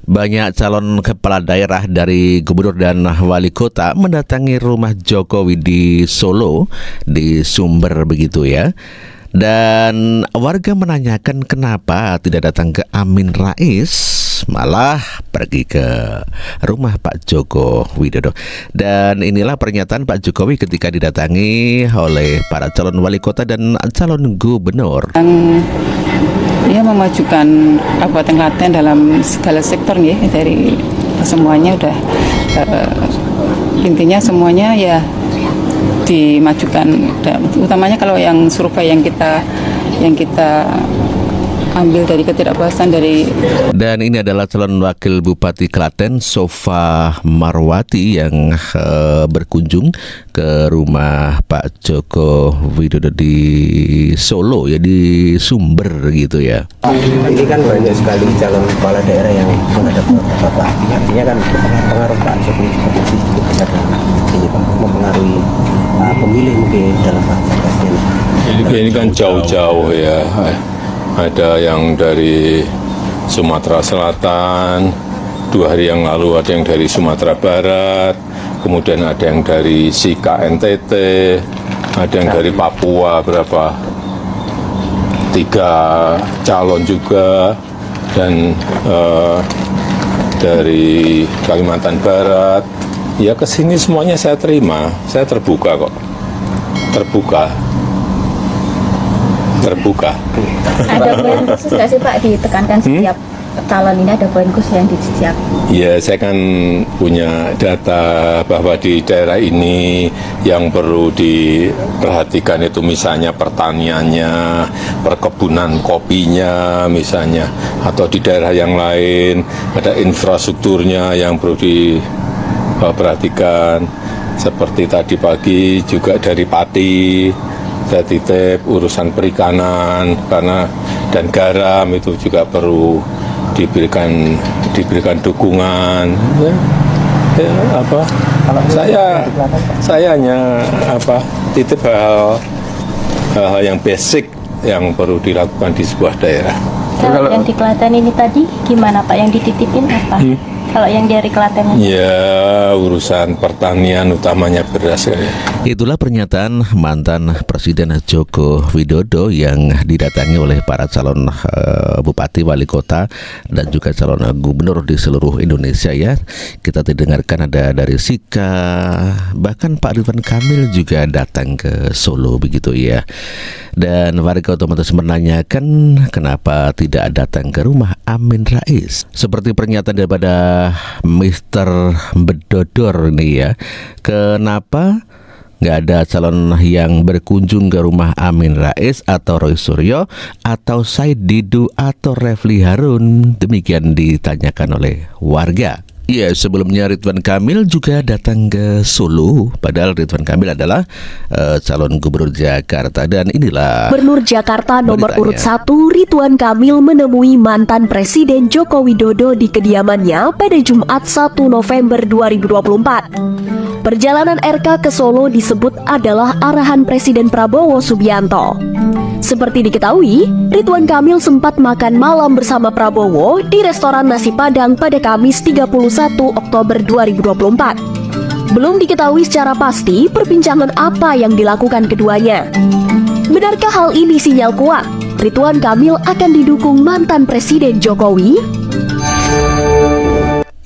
Banyak calon kepala daerah dari gubernur dan wali kota mendatangi rumah Jokowi di Solo, di Sumber begitu ya. Dan warga menanyakan kenapa tidak datang ke Amin Rais, malah pergi ke rumah Pak Joko Widodo. Dan inilah pernyataan Pak Jokowi ketika didatangi oleh para calon wali kota dan calon gubernur. Dia memajukan Kabupaten Klaten dalam segala sektor ya, dari semuanya udah intinya semuanya ya dimajukan, utamanya kalau yang survei yang kita ambil dari ketidakpuasan dari. Dan ini adalah calon wakil Bupati Klaten Sofa Marwati yang berkunjung ke rumah Pak Joko Widodo di Solo ya, di Sumber gitu ya. Ini kan banyak sekali calon kepala daerah yang menghadap Bapak. Artinya kan pengaruh Pak Jokowi juga masih cukup besar dalam ini Pak, mempengaruhi pemilih mungkin dalam presiden. Ini kan jauh-jauh ya. Ada yang dari Sumatera Selatan, 2 hari yang lalu ada yang dari Sumatera Barat, kemudian ada yang dari Sika NTT, ada yang dari Papua berapa, 3 calon juga, dan dari Kalimantan Barat. Ya kesini semuanya saya terima, saya terbuka kok, terbuka. Ada poin khusus nggak sih Pak ditekankan setiap calon ini, ada poin khusus yang disiap? Ya, saya kan punya data bahwa di daerah ini yang perlu diperhatikan itu misalnya pertaniannya, perkebunan kopinya misalnya, atau di daerah yang lain ada infrastrukturnya yang perlu diperhatikan. Seperti tadi pagi juga dari Pati, saya titip urusan perikanan karena dan garam itu juga perlu diberikan dukungan. Saya hanya titip hal yang basic yang perlu dilakukan di sebuah daerah. Kalau yang di Klaten ini tadi gimana Pak, yang dititipin apa? Kalau yang dari Klaten? Ya, urusan pertanian utamanya beras. Itulah pernyataan mantan Presiden Joko Widodo yang didatangi oleh para calon bupati, wali kota, dan juga calon gubernur di seluruh Indonesia ya. Kita didengarkan ada dari Sika, bahkan Pak Ridwan Kamil juga datang ke Solo begitu ya. Dan warga otomatis menanyakan kenapa tidak datang ke rumah Amin Rais. Seperti pernyataan daripada Mr. Bedodor nih ya, kenapa nggak ada calon yang berkunjung ke rumah Amin Rais atau Roy Suryo atau Said Didu atau Refli Harun? Demikian ditanyakan oleh warga. Ya, sebelumnya Ridwan Kamil juga datang ke Solo, padahal Ridwan Kamil adalah calon gubernur Jakarta. Dan inilah Gubernur Jakarta nomor urut 1 Ridwan Kamil menemui mantan Presiden Joko Widodo di kediamannya pada Jumat 1 November 2024. Perjalanan RK ke Solo disebut adalah arahan Presiden Prabowo Subianto. Seperti diketahui, Ridwan Kamil sempat makan malam bersama Prabowo di restoran nasi Padang pada Kamis 31 Oktober 2024. Belum diketahui secara pasti perbincangan apa yang dilakukan keduanya. Benarkah hal ini sinyal kuat Ridwan Kamil akan didukung mantan Presiden Jokowi?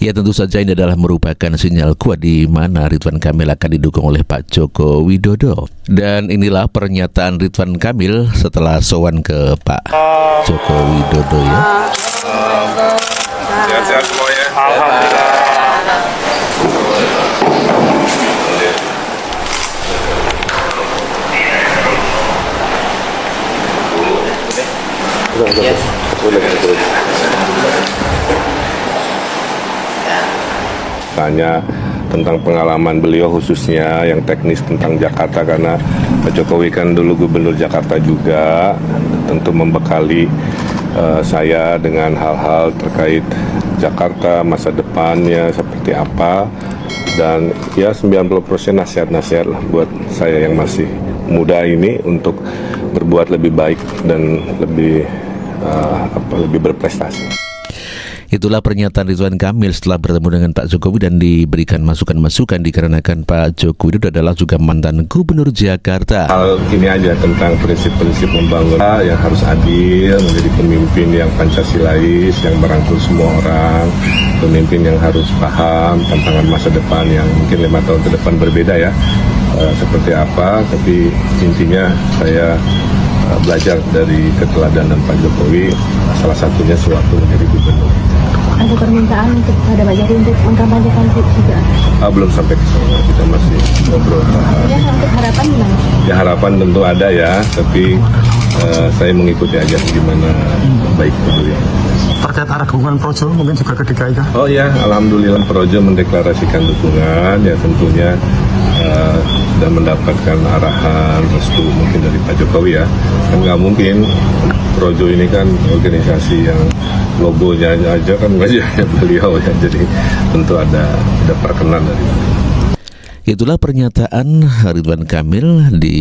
ya, tentu saja ini adalah merupakan sinyal kuat di mana Ridwan Kamil akan didukung oleh Pak Joko Widodo. Dan inilah pernyataan Ridwan Kamil setelah sowan ke Pak Joko Widodo ya. Sehat-sehat semuanya. Alhamdulillah. Tanya tentang pengalaman beliau khususnya yang teknis tentang Jakarta, karena Pak Jokowi kan dulu gubernur Jakarta juga, tentu membekali saya dengan hal-hal terkait Jakarta, masa depannya seperti apa, dan ya 90% nasihat-nasihat lah buat saya yang masih muda ini untuk berbuat lebih baik dan lebih berprestasi. Itulah pernyataan Ridwan Kamil setelah bertemu dengan Pak Jokowi dan diberikan masukan-masukan dikarenakan Pak Jokowi itu adalah juga mantan Gubernur Jakarta. Hal ini aja tentang prinsip-prinsip membangun yang harus adil, menjadi pemimpin yang Pancasilais, yang merangkul semua orang, pemimpin yang harus paham tantangan masa depan yang mungkin 5 tahun ke depan berbeda ya, seperti apa, tapi intinya saya belajar dari keteladanan Pak Jokowi, salah satunya sewaktu menjadi gubernur. Ada permintaan untuk ada Pak Jokowi untuk mengkampanyekan juga. Belum sampai ke sana, kita masih ngobrol. Ya, untuk harapan gimana? Ya harapan tentu ada ya, tapi saya mengikuti aja gimana baik beliau. Terkait arah dukungan Projo mungkin juga ke DKI kah? Oh ya, alhamdulillah Projo mendeklarasikan dukungan, ya tentunya sudah mendapatkan arahan restu mungkin dari Pak Jokowi ya. Kan nggak mungkin, Projo ini kan organisasi yang logonya aja kan wajahnya beliau ya, jadi tentu ada perkenan dari beliau. Itulah pernyataan Ridwan Kamil di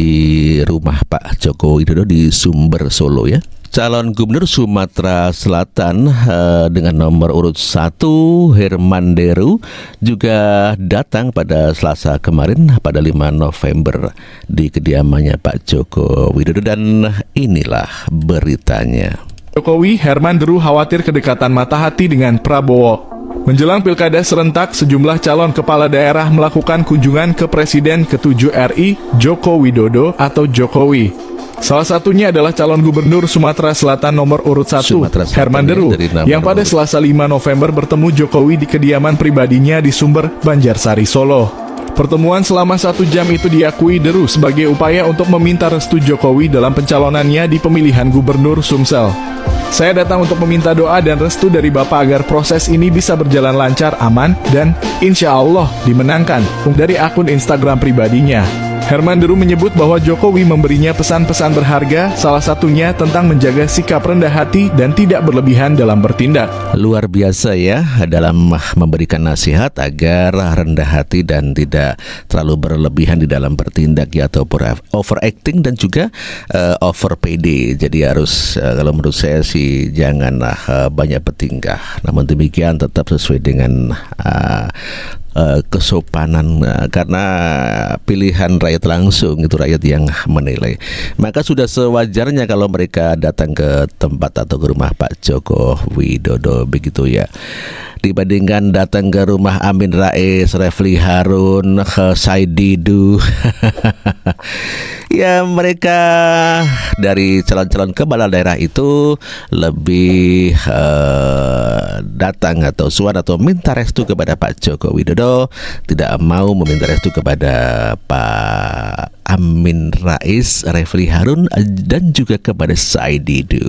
rumah Pak Joko Widodo di Sumber, Solo ya. Calon Gubernur Sumatera Selatan dengan nomor urut 1 Herman Deru juga datang pada Selasa kemarin pada 5 November di kediamannya Pak Joko Widodo dan inilah beritanya. Jokowi, Herman Deru khawatir kedekatan mata hati dengan Prabowo. Menjelang pilkada serentak, sejumlah calon kepala daerah melakukan kunjungan ke Presiden ke-7 RI, Joko Widodo atau Jokowi. Salah satunya adalah calon gubernur Sumatera Selatan nomor urut 1, Herman Deru, yang pada Selasa 5 November bertemu Jokowi di kediaman pribadinya di Sumber, Banjarsari, Solo. Pertemuan selama 1 jam itu diakui Deru sebagai upaya untuk meminta restu Jokowi dalam pencalonannya di pemilihan gubernur Sumsel. Saya datang untuk meminta doa dan restu dari Bapak agar proses ini bisa berjalan lancar, aman, dan insya Allah dimenangkan, dari akun Instagram pribadinya. Herman Deru menyebut bahwa Jokowi memberinya pesan-pesan berharga, salah satunya tentang menjaga sikap rendah hati dan tidak berlebihan dalam bertindak. Luar biasa ya dalam memberikan nasihat agar rendah hati dan tidak terlalu berlebihan di dalam bertindak ya, atau overacting dan juga over PD. Jadi harus kalau menurut saya sih janganlah banyak bertingkah. Namun demikian tetap sesuai dengan kesopanan, karena pilihan rakyat langsung itu rakyat yang menilai. Maka sudah sewajarnya kalau mereka datang ke tempat atau ke rumah Pak Joko Widodo begitu ya, dibandingkan datang ke rumah Amin Rais, Refli Harun, Said Didu. Ya mereka dari calon-calon kepala daerah itu lebih datang atau suan atau minta restu kepada Pak Joko Widodo, tidak mau meminta restu kepada Pak Amin Rais, Refli Harun dan juga kepada Said Didu.